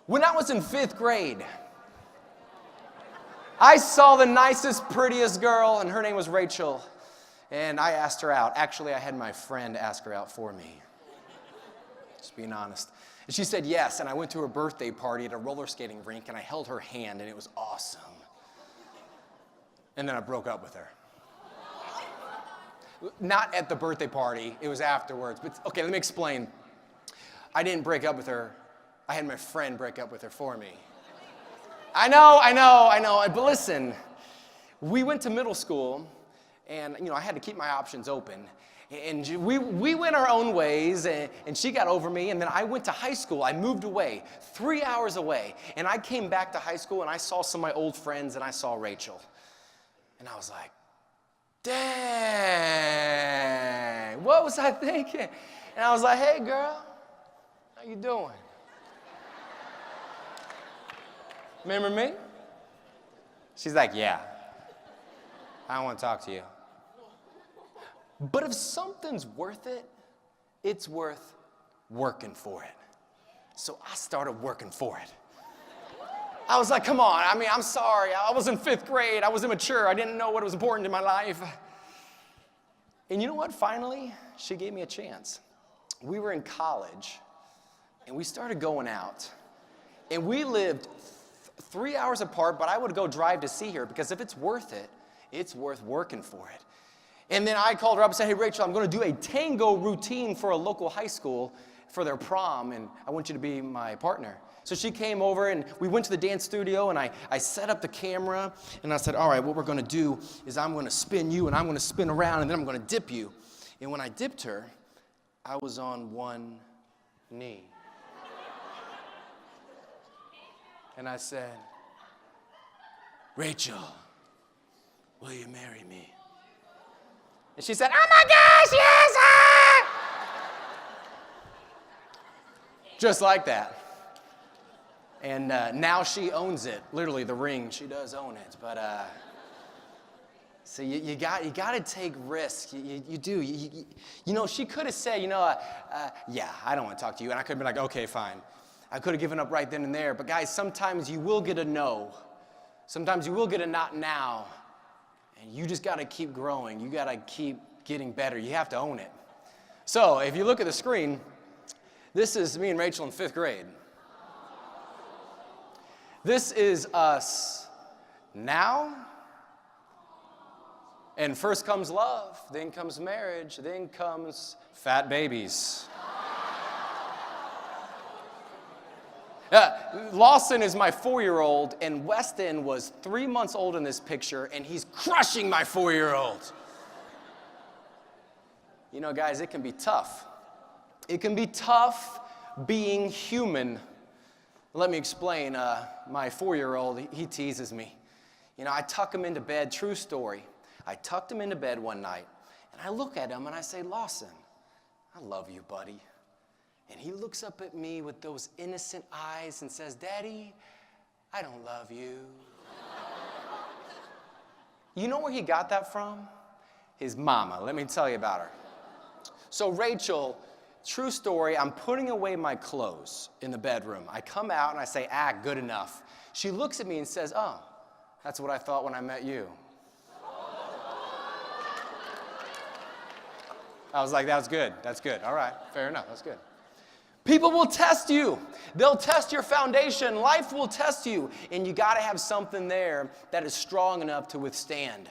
When I was in 5th grade, I saw the nicest, prettiest girl, and her name was Rachel, and I asked her out. Actually, I had my friend ask her out for me. Just being honest. And she said yes, and I went to her birthday party at a roller skating rink, and I held her hand, and it was awesome. And then I broke up with her. Not at the birthday party, it was afterwards. But okay, let me explain. I didn't break up with her. I had my friend break up with her for me. I know. But listen, we went to middle school, and I had to keep my options open. And we went our own ways, and she got over me, and then I went to high school. I moved away, 3 hours away, and I came back to high school, and I saw some of my old friends, and I saw Rachel. And I was like, dang, what was I thinking? And I was like, hey, girl, how you doing? Remember me? She's like, yeah, I don't want to talk to you. But if something's worth it, it's worth working for it. So I started working for it. I was like, come on, I'm sorry. I was in 5th grade. I was immature. I didn't know what was important in my life. And you know what? Finally, she gave me a chance. We were in college, and we started going out. And we lived 3 hours apart, but I would go drive to see her because if it's worth it, it's worth working for it. And then I called her up and said, hey, Rachel, I'm going to do a tango routine for a local high school for their prom, and I want you to be my partner. So she came over, and we went to the dance studio, and I set up the camera, and I said, all right, what we're going to do is I'm going to spin you, and I'm going to spin around, and then I'm going to dip you. And when I dipped her, I was on one knee. And I said, Rachel, will you marry me? And she said, oh my gosh, yes, sir! Just like that. And now she owns it. Literally, the ring, she does own it. But so you got to take risks. You do. She could have said, yeah, I don't want to talk to you. And I could have been like, okay, fine. I could have given up right then and there. But guys, sometimes you will get a no. Sometimes you will get a not now. And you just got to keep growing. You got to keep getting better. You have to own it. So if you look at the screen, this is me and Rachel in 5th grade. This is us now. And first comes love, then comes marriage, then comes fat babies. Lawson is my 4-year-old, and Weston was 3 months old in this picture, and he's crushing my 4-year-old. Guys, it can be tough. It can be tough being human. Let me explain. My 4-year-old, he teases me. I tuck him into bed. True story. I tucked him into bed one night, and I look at him, and I say, Lawson, I love you, buddy. And he looks up at me with those innocent eyes and says, Daddy, I don't love you. You know where he got that from? His mama. Let me tell you about her. So Rachel, true story, I'm putting away my clothes in the bedroom. I come out and I say, good enough. She looks at me and says, oh, that's what I thought when I met you. I was like, that's good. That's good. All right, fair enough. That's good. People will test you. They'll test your foundation. Life will test you. And you got to have something there that is strong enough to withstand.